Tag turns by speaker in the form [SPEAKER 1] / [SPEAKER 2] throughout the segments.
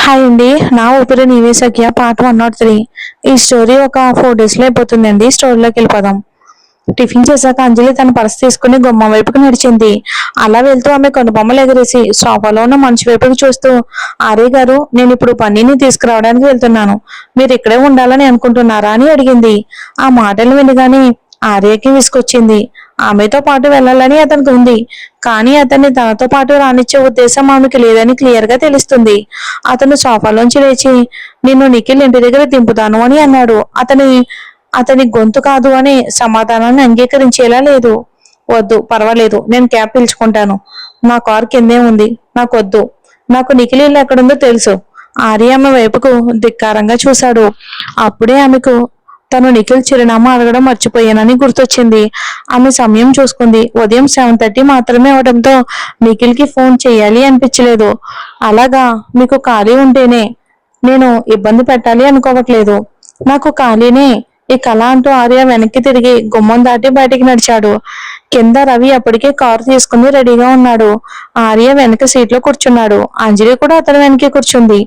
[SPEAKER 1] Hi అండి. నా ఊపిరి నీవే సఖియ పార్ట్ 103. ఈ స్టోరీ ఒక 4 డేస్లో అయిపోతుందండి. స్టోరీలోకి వెళ్ళిపోదాం. టిఫిన్ చేశాక అంజలి తన పర్స్ తీసుకుని గుమ్మం వైపుకు నడిచింది. అలా వెళ్తూ ఆమె కనుబొమ్మలు ఎగరేసి సోఫాలో ఉన్న మనిషి వైపుకు చూస్తూ, ఆర్య గారు, నేను ఇప్పుడు పన్నీని తీసుకురావడానికి వెళ్తున్నాను. మీరు ఇక్కడే ఉండాలని అనుకుంటున్నారా అని అడిగింది. ఆ మాటలు వినగానే ఆర్యకి విసుకొచ్చింది. ఆమెతో పాటు వెళ్ళాలని అతనికి ఉంది, కానీ అతన్ని తనతో పాటు రానిచ్చే ఉద్దేశం ఆమెకి లేదని క్లియర్ గా తెలుస్తుంది. అతను సోఫాలోంచి లేచి, నిన్ను నిఖిల్ ఇంటి దగ్గర దింపుతాను అని అన్నాడు. అతని గొంతు కాదు అనే సమాధానాన్ని అంగీకరించేలా లేదు. వద్దు, పర్వాలేదు, నేను క్యాబ్ పిలుచుకుంటాను. నా కార్ కిందే ఉంది, నాకొద్దు. నాకు నిఖిల్ ఇల్లు ఎక్కడుందో తెలుసు. ఆర్య ఆమె వైపుకు ధిక్కారంగా చూశాడు. అప్పుడే ఆమెకు తను నిఖిల్ చిరునామా అడగడం మర్చిపోయానని గుర్తొచ్చింది. ఆమె సమయం చూసుకుంది. ఉదయం 7:30 మాత్రమే అవడంతో నిఖిల్ కి ఫోన్ చేయాలి అనిపించలేదు. అలాగా, మీకు ఖాళీ ఉంటేనే. నేను ఇబ్బంది పెట్టాలి అనుకోవట్లేదు. నాకు ఖాళీనే. ఈ కళ అంటూ ఆర్య వెనక్కి తిరిగి గుమ్మం దాటి బయటికి నడిచాడు. కింద రవి అప్పటికే కారు తీసుకుని రెడీగా ఉన్నాడు. ఆర్య వెనక సీట్లో కూర్చున్నాడు. అంజలి కూడా అతని వెనక్కి కూర్చుంది.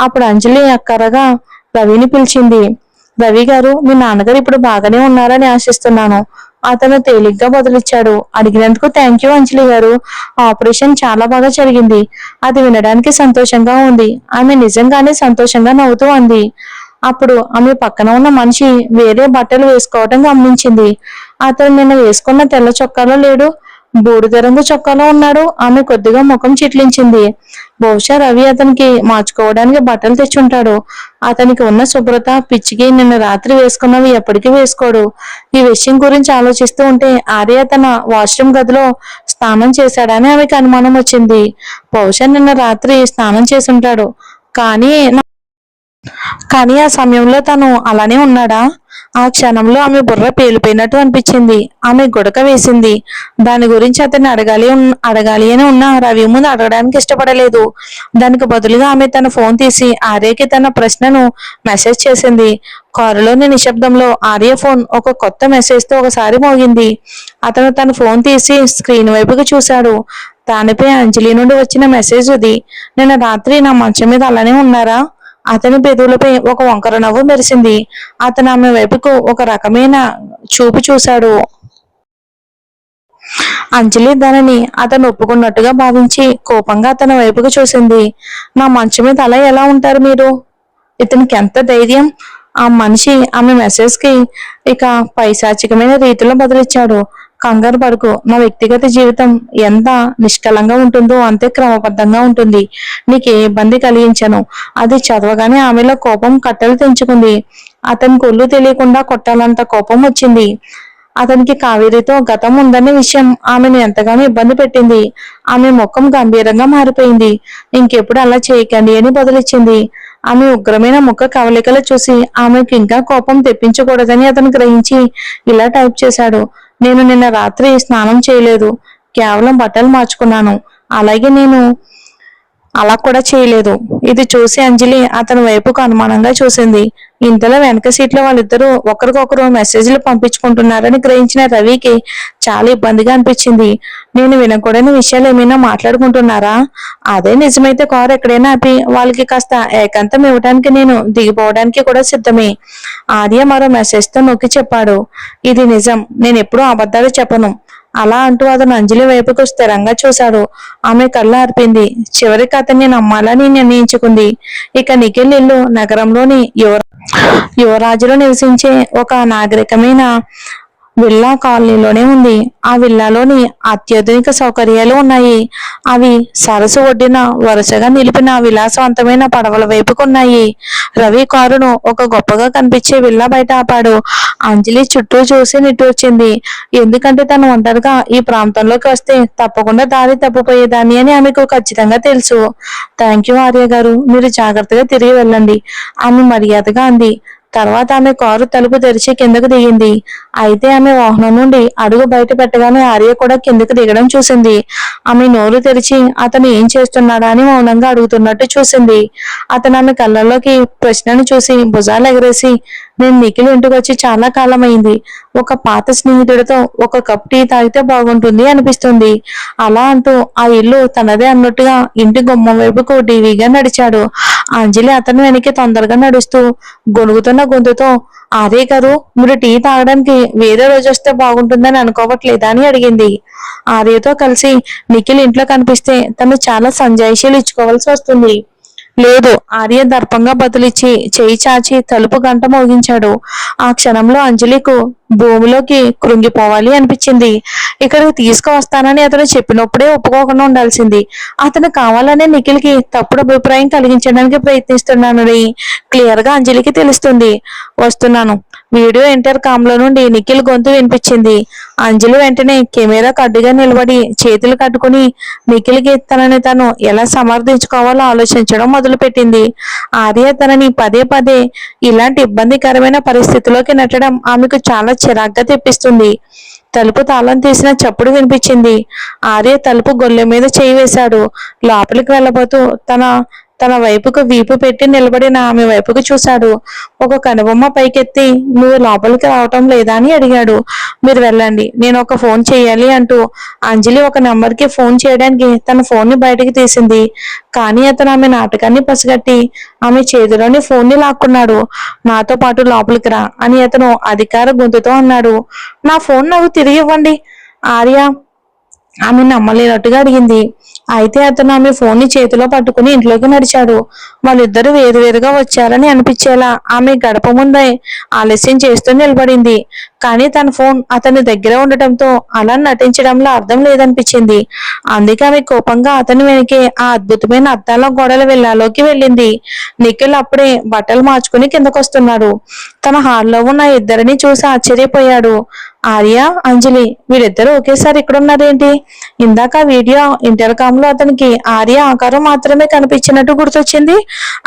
[SPEAKER 1] అప్పుడు అంజలి అక్కరగా రవిని పిలిచింది. రవి గారు, మీ నాన్నగారు ఇప్పుడు బాగానే ఉన్నారని ఆశిస్తున్నాను. అతను తేలిగ్గా బదులిచ్చాడు. అడిగినందుకు థ్యాంక్ యూ అంజలి గారు. ఆపరేషన్ చాలా బాగా జరిగింది. అది వినడానికి సంతోషంగా ఉంది. ఆమె నిజంగానే సంతోషంగా నవ్వుతూ అంది. అప్పుడు ఆమె పక్కన ఉన్న మనిషి వేరే బట్టలు వేసుకోవటం గమనించింది. అతను నిన్న వేసుకున్న తెల్ల చొక్కాలో లేడు, బూడిద రంగు చొక్కాలో ఉన్నాడు. ఆమె కొద్దిగా ముఖం చిట్లించింది. బహుశా రవి అతనికి మార్చుకోవడానికి బట్టలు తెచ్చుంటాడు. అతనికి ఉన్న శుభ్రత పిచ్చికి నిన్న రాత్రి వేసుకున్నవి ఎప్పటికీ వేసుకోడు. ఈ విషయం గురించి ఆలోచిస్తూ ఉంటే ఆర్య తన వాష్రూమ్ గదిలో స్నానం చేశాడని ఆమెకు అనుమానం వచ్చింది. బహుశా నిన్న రాత్రి స్నానం చేసుంటాడు. కానీ కానీ ఆ సమయంలో తను అలానే ఉన్నాడా? ఆ క్షణంలో ఆమె బుర్ర పేలిపోయినట్టు అనిపించింది. ఆమె గుడక వేసింది. దాని గురించి అతన్ని అడగాలి అని ఉన్న రవి ముందు అడగడానికి ఇష్టపడలేదు. దానికి బదులుగా ఆమె తన ఫోన్ తీసి ఆర్యకి తన ప్రశ్నను మెసేజ్ చేసింది. కారులోని నిశ్శబ్దంలో ఆర్య ఫోన్ ఒక కొత్త మెసేజ్ తో ఒకసారి మోగింది. అతను తన ఫోన్ తీసి స్క్రీన్ వైపుకి చూశాడు. దానిపై అంజలి నుండి వచ్చిన మెసేజ్ ఇది. నిన్న రాత్రి నా మంచం మీద అలానే ఉన్నారా? అతని పెదవులపై ఒక వంకర నవ్వు మెరిసింది. అతను ఆమె వైపుకు ఒక రకమైన చూపు చూశాడు. అంజలి దానిని అతను ఒప్పుకున్నట్టుగా భావించి కోపంగా అతని వైపుకు చూసింది. నా మంచం మీద అలా ఎలా ఉంటారు మీరు? ఇతనికి ఎంత ధైర్యం! ఆ మనిషి ఆమె మెసేజ్ కి ఇక పైశాచికమైన రీతిలో బదులిచ్చాడు. కంగారు పడుకు. నా వ్యక్తిగత జీవితం ఎంత నిష్కలంగా ఉంటుందో అంతే క్రమబద్ధంగా ఉంటుంది. నీకు ఏ ఇబ్బంది కలిగించను. అది చదవగానే ఆమెలో కోపం కట్టలు తెంచుకుంది. అతనికి ఒళ్ళు తెలియకుండా కొట్టాలంత కోపం వచ్చింది. అతనికి కావేరితో గతం ఉందనే విషయం ఆమెను ఎంతగానో ఇబ్బంది పెట్టింది. ఆమె ముఖం గంభీరంగా మారిపోయింది. ఇంకెప్పుడు అలా చేయకండి అని బదులిచ్చింది. ఆమె ఉగ్రమైన ముఖ కవలికలు చూసి ఆమెకు ఇంకా కోపం తెప్పించకూడదని అతను గ్రహించి ఇలా టైప్ చేశాడు. నేను నిన్న రాత్రి స్నానం చేయలేదు, కేవలం బట్టలు మార్చుకున్నాను. అలాగే నేను అలా కూడా చేయలేదు. ఇది చూసి అంజలి అతని వైపుకు అనుమానంగా చూసింది. ఇంతలో వెనక సీట్లో వాళ్ళిద్దరూ ఒకరికొకరు మెసేజ్లు పంపించుకుంటున్నారని గ్రహించిన రవికి చాలా ఇబ్బందిగా అనిపించింది. నేను వినకూడని విషయాలు ఏమైనా మాట్లాడుకుంటున్నారా? అదే నిజమైతే కారు ఎక్కడైనా ఆపి వాళ్ళకి కాస్త ఏకాంతం ఇవ్వడానికి నేను దిగిపోవడానికి కూడా సిద్ధమే. ఆర్య మరో మెసేజ్ తో నొక్కి చెప్పాడు. ఇది నిజం, నేను ఎప్పుడూ అబద్ధాలు చెప్పను. అలా అంటూ అతను అంజలి వైపుకు స్థిరంగా చూశాడు. ఆమె కళ్ళు ఆర్పింది. చివరికి అతన్ని నమ్మాలని నిర్ణయించుకుంది. ఇక నిఖిల్ ఇల్లు నగరంలోని యువరాజులు నివసించే ఒక నాగరికమైన విల్లా కాలనీలోనే ఉంది. ఆ విల్లాలోని అత్యాధునిక సౌకర్యాలు ఉన్నాయి. అవి సరస్సు ఒడ్డున వరుసగా నిలిపిన విలాసవంతమైన పడవల వైపుకున్నాయి. రవి కారును ఒక గొప్పగా కనిపించే విల్లా బయట ఆపాడు. అంజలి చుట్టూ చూసి నిట్టూర్చింది. ఎందుకంటే తను ఒంటరిగా ఈ ప్రాంతంలోకి వస్తే తప్పకుండా దారి తప్పిపోయేదాన్ని అని ఆమెకు ఖచ్చితంగా తెలుసు. థ్యాంక్ యూ ఆర్య గారు, మీరు జాగ్రత్తగా తిరిగి వెళ్ళండి, ఆమె మర్యాదగా అంది. తర్వాత ఆమె కారు తలుపు తెరిచి కిందకు దిగింది. అయితే ఆమె వాహనం నుండి అడుగు బయట పెట్టగానే ఆర్య కూడా కిందకు దిగడం చూసింది. ఆమె నోరు తెరిచి అతను ఏం చేస్తున్నాడా అని మౌనంగా అడుగుతున్నట్టు చూసింది. అతను ఆమె కళ్ళల్లోకి ప్రశ్నను చూసి భుజాలు ఎగరేసి, నేను నిఖిల్ ఇంటికి వచ్చి చాలా కాలమైంది. ఒక పాత స్నేహితుడితో ఒక కప్ టీ తాగితే బాగుంటుంది అనిపిస్తుంది. అలా అంటూ ఆ ఇల్లు తనదే అన్నట్టుగా ఇంటి గుమ్మం వైపుకు టీవీగా నడిచాడు. అంజలి అతని వెనక్కి తొందరగా నడుస్తూ గొణుగుతున్న గొంతుతో, అదే గారు, మీరు టీ తాగడానికి వేరే రోజు వస్తే బాగుంటుందని అనుకోవట్లేదా అని అడిగింది. ఆర్యతో కలిసి నిఖిల్ ఇంట్లో కనిపిస్తే తను చాలా సంజాయిషీలు ఇచ్చుకోవాల్సి వస్తుంది. లేదు, ఆర్య దర్పంగా బదులిచ్చి చేయి చాచి తలుపు గంట మోగించాడు. ఆ క్షణంలో అంజలికు భూమిలోకి కృంగిపోవాలి అనిపించింది. ఇక్కడికి తీసుకువస్తానని అతను చెప్పినప్పుడే ఒప్పుకోకుండా ఉండాల్సింది. అతను కావాలనే నిఖిల్కి తప్పుడు అభిప్రాయం కలిగించడానికి ప్రయత్నిస్తున్నానని క్లియర్ గా అంజలికి తెలుస్తుంది. వస్తున్నాను. వీడియో ఇంటర్ కామ్ లో నుండి నిఖిల్ గొంతు వినిపించింది. అంజలి వెంటనే కెమెరాకు అడ్డుగా నిలబడి చేతులు కట్టుకుని నిఖిల్కి తనని తను ఎలా సమర్థించుకోవాలో ఆలోచించడం మొదలుపెట్టింది. ఆర్య తనని పదే పదే ఇలాంటి ఇబ్బందికరమైన పరిస్థితిలోకి నెట్టడం ఆమెకు చాలా చిరాగ్గా తెప్పిస్తుంది. తలుపు తాళం తీసిన చప్పుడు వినిపించింది. ఆర్య తలుపు గొల్లె మీద చేయి వేశాడు. లోపలికి వెళ్ళబోతూ తన తన వైపుకు వీపు పెట్టి నిలబడిన ఆమె వైపుకు చూశాడు. ఒక కనుబొమ్మ పైకెత్తి, నువ్వు లోపలికి రావటం లేదా అని అడిగాడు. మీరు వెళ్ళండి, నేను ఒక ఫోన్ చేయాలి అంటూ అంజలి ఒక నంబర్కి ఫోన్ చేయడానికి తన ఫోన్ ని బయటకు తీసింది. కానీ అతను ఆమె నాటకాన్ని పసిగట్టి ఆమె చేతిలోని ఫోన్ ని లాక్కున్నాడు. నాతో పాటు లోపలికి రా అని అతను అధికార గొంతుతో అన్నాడు. నా ఫోన్ నాకు తిరిగి ఇవ్వండి. ఆర్య ఆమె నమ్మలేనట్టుగా అడిగింది. అయితే అతను ఆమె ఫోన్ ని చేతిలో పట్టుకుని ఇంట్లోకి నడిచాడు. వాళ్ళిద్దరూ వేరువేరుగా వచ్చారని అనిపించేలా ఆమె గడప ముందే ఆలస్యం చేస్తూ నిలబడింది. కానీ తన ఫోన్ అతని దగ్గర ఉండటంతో అలా నటించడంలో అర్థం లేదనిపించింది. అందుకే ఆమె కోపంగా అతని వెనకే ఆ అద్భుతమైన అద్దాల గోడల విల్లాలోకి వెళ్ళింది. నిఖిల్ అప్పుడే బట్టలు మార్చుకుని కిందకొస్తున్నాడు. తన హాల్లో ఉన్న ఇద్దరిని చూసి ఆశ్చర్యపోయాడు. ఆర్య, అంజలి, వీళ్ళిద్దరూ ఒకేసారి ఇక్కడ ఉన్నారేంటి? ఇందాక వీడియో ఇంటర్కామ్ లో అతనికి ఆర్య ఆకారం మాత్రమే కనిపించినట్టు గుర్తొచ్చింది.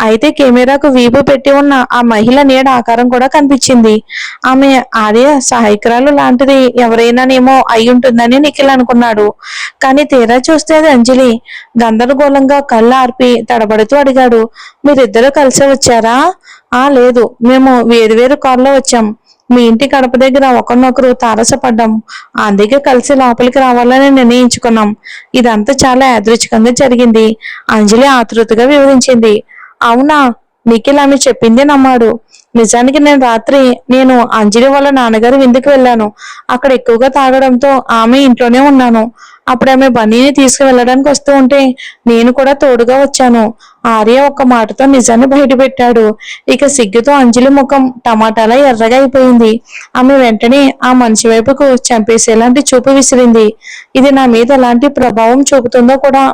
[SPEAKER 1] అయితే కెమెరాకు వీపు పెట్టి ఉన్న ఆ మహిళ నీడ ఆకారం కూడా కనిపించింది. ఆమె ఆర్య సహాయకురాలు లాంటిది ఎవరైనానేమో అయి ఉంటుందని నిఖిల్ అనుకున్నాడు. కానీ తీరా చూస్తే అది అంజలి. గందరగోళంగా కళ్ళు ఆర్పి తడబడుతూ అడిగాడు, మీరిద్దరూ కలిసి వచ్చారా? లేదు, మేము వేరువేరు కారులో వచ్చాం. మీ ఇంటి గడప దగ్గర ఒకరినొకరు తారసపడ్డాం. అందుకే కలిసి లోపలికి రావాలని నిర్ణయించుకున్నాం. ఇదంతా చాలా యాదృచ్ఛికంగా జరిగింది. అంజలి ఆతృతగా వివరించింది. అవునా? నిఖిల్ ఆమె చెప్పింది నమ్మాడు. నిజానికి నేను అంజలి వాళ్ళ నాన్నగారి విందుకు వెళ్ళాను. అక్కడ ఎక్కువగా తాగడంతో ఆమె ఇంట్లోనే ఉన్నాను. అప్పుడు ఆమె బన్నీని తీసుకువెళ్ళడానికి వస్తూ ఉంటే నేను కూడా తోడుగా వచ్చాను. ఆర్య ఒక్క మాటతో నిజాన్ని బయటపెట్టాడు. ఇక సిగ్గుతో అంజలి ముఖం టమాటాలా ఎర్రగా అయిపోయింది. ఆమె వెంటనే ఆ మనిషి వైపుకు చంపేసేలాంటి చూపు విసిరింది. ఇది నా మీద ఎలాంటి ప్రభావం చూపుతుందో కూడా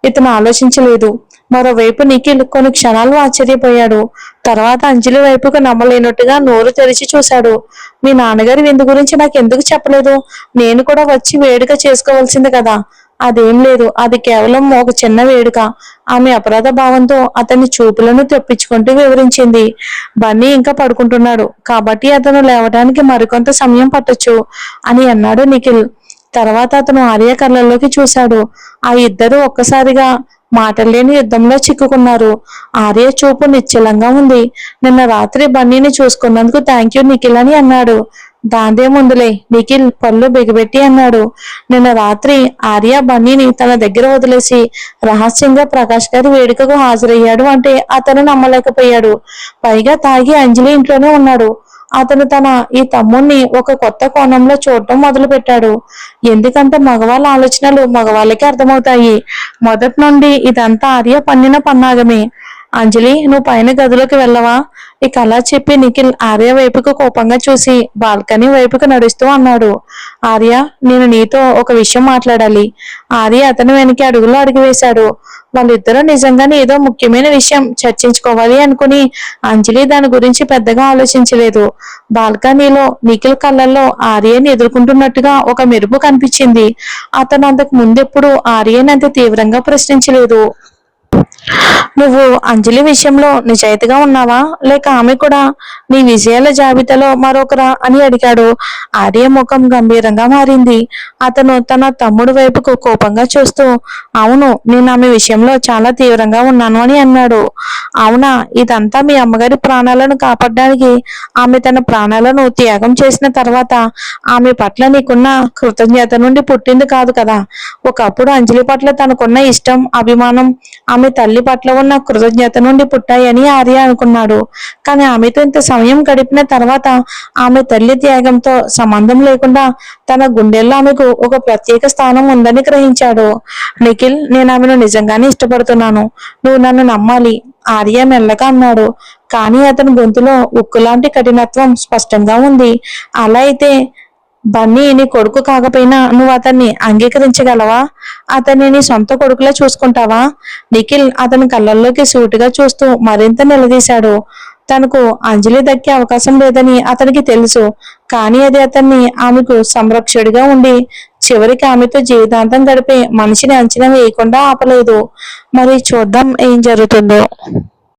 [SPEAKER 1] ఇతను ఆలోచించలేదు. మరోవైపు నిఖిల్ కొన్ని క్షణాలు ఆశ్చర్యపోయాడు. తర్వాత అంజలి వైపుకు నమ్మలేనట్టుగా నోరు తెరిచి చూశాడు. మీ నాన్నగారి విందు గురించి నాకు ఎందుకు చెప్పలేదు? నేను కూడా వచ్చి వేడుక చేసుకోవాల్సింది కదా. అదేం లేదు, అది కేవలం ఒక చిన్న వేడుక. ఆమె అపరాధ భావంతో అతని చూపులను తెప్పించుకుంటూ వివరించింది. బన్నీ ఇంకా పడుకుంటున్నాడు కాబట్టి అతను లేవడానికి మరికొంత సమయం పట్టొచ్చు అని అన్నాడు నిఖిల్. తర్వాత అతను ఆర్య కళ్ళల్లోకి చూశాడు. ఆ ఇద్దరు ఒక్కసారిగా మాటలేని యుద్ధంలో చిక్కుకున్నారు. ఆర్య చూపు నిశ్చలంగా ఉంది. నిన్న రాత్రి బన్నీని చూసుకున్నందుకు థ్యాంక్ యూ నిఖిల్ అని అన్నాడు. దాందేముందులే, నిఖిల్ పళ్ళు బిగబెట్టి అన్నాడు. నిన్న రాత్రి ఆర్య బన్నీని తన దగ్గర వదిలేసి రహస్యంగా ప్రకాష్ గారి వేడుకకు హాజరయ్యాడు అంటే అతను నమ్మలేకపోయాడు. పైగా తాగి అంజలి ఇంట్లోనే ఉన్నాడు. అతను ఈ తమ్ముణ్ణి ఒక కొత్త కోణంలో చూడటం మొదలు పెట్టాడు. ఎందుకంటే మగవాళ్ళ ఆలోచనలు మగవాళ్ళకి అర్థమవుతాయి. మొదటి నుండి ఇదంతా ఆర్య పన్నిన పన్నాగమే. అంజలి, నువ్వు పైన గదిలోకి వెళ్ళవా? ఇక అలా చెప్పి నిఖిల్ ఆర్య వైపుకు కోపంగా చూసి బాల్కనీ వైపుకు నడుస్తూ అన్నాడు. ఆర్య, నేను నీతో ఒక విషయం మాట్లాడాలి. ఆర్య అతని వెనక అడుగులో అడుగు వేశాడు. వాళ్ళిద్దరూ నిజంగానే ఏదో ముఖ్యమైన విషయం చర్చించుకోవాలి అనుకుని అంజలి దాని గురించి పెద్దగా ఆలోచించలేదు. బాల్కనీలో నిఖిల్ కళ్ళల్లో ఆర్యని ఎదుర్కొంటున్నట్టుగా ఒక మెరుపు కనిపించింది. అతను అంతకు ముందెప్పుడు ఆర్యని అంత తీవ్రంగా ప్రశ్నించలేదు. నువ్వు అంజలి విషయంలో నిజాయితీగా ఉన్నావా, లేక ఆమె కూడా నీ విజయాల జాబితాలో మరొకరా అని అడిగాడు. ఆర్య ముఖం గంభీరంగా మారింది. అతను తన తమ్ముడు వైపుకు కోపంగా చూస్తూ, అవును, నేను ఆమె విషయంలో చాలా తీవ్రంగా ఉన్నాను అని అన్నాడు. అవునా? ఇదంతా మీ అమ్మగారి ప్రాణాలను కాపాడడానికి ఆమె తన ప్రాణాలను త్యాగం చేసిన తర్వాత ఆమె పట్ల నీకున్న కృతజ్ఞత నుండి పుట్టింది కాదు కదా. ఒకప్పుడు అంజలి పట్ల తనకున్న ఇష్టం, అభిమానం ఆమె తల్లి పట్ల ఉన్న కృతజ్ఞత నుండి పుట్టాయని ఆర్య అనుకున్నాడు. కానీ ఆమెతో ఇంత సమయం గడిపిన తర్వాత ఆమె తల్లి త్యాగంతో సంబంధం లేకుండా తన గుండెల్లో ఆమెకు ఒక ప్రత్యేక స్థానం ఉందని గ్రహించాడు. నిఖిల్, నేను ఆమెను నిజంగానే ఇష్టపడుతున్నాను. నువ్వు నన్ను నమ్మాలి, ఆర్య మెల్లగా అన్నాడు. కానీ అతని గొంతులో ఉక్కులాంటి కఠినత్వం స్పష్టంగా ఉంది. అలా అయితే బన్నీ నీ కొడుకు కాకపోయినా నువ్వు అతన్ని అంగీకరించగలవా? అతన్ని నీ సొంత కొడుకులా చూసుకుంటావా? నిఖిల్ అతని కళ్ళల్లోకి సూటిగా చూస్తూ మరింత నిలదీశాడు. తనకు అంజలి దక్కే అవకాశం లేదని అతనికి తెలుసు. కానీ అది అతన్ని ఆమెకు సంరక్షకుడిగా ఉండి చివరికి ఆమెతో జీవితాంతం గడిపే మనిషిని అంచనా వేయకుండా ఆపలేదు. మరి చూద్దాం ఏం జరుగుతుందో.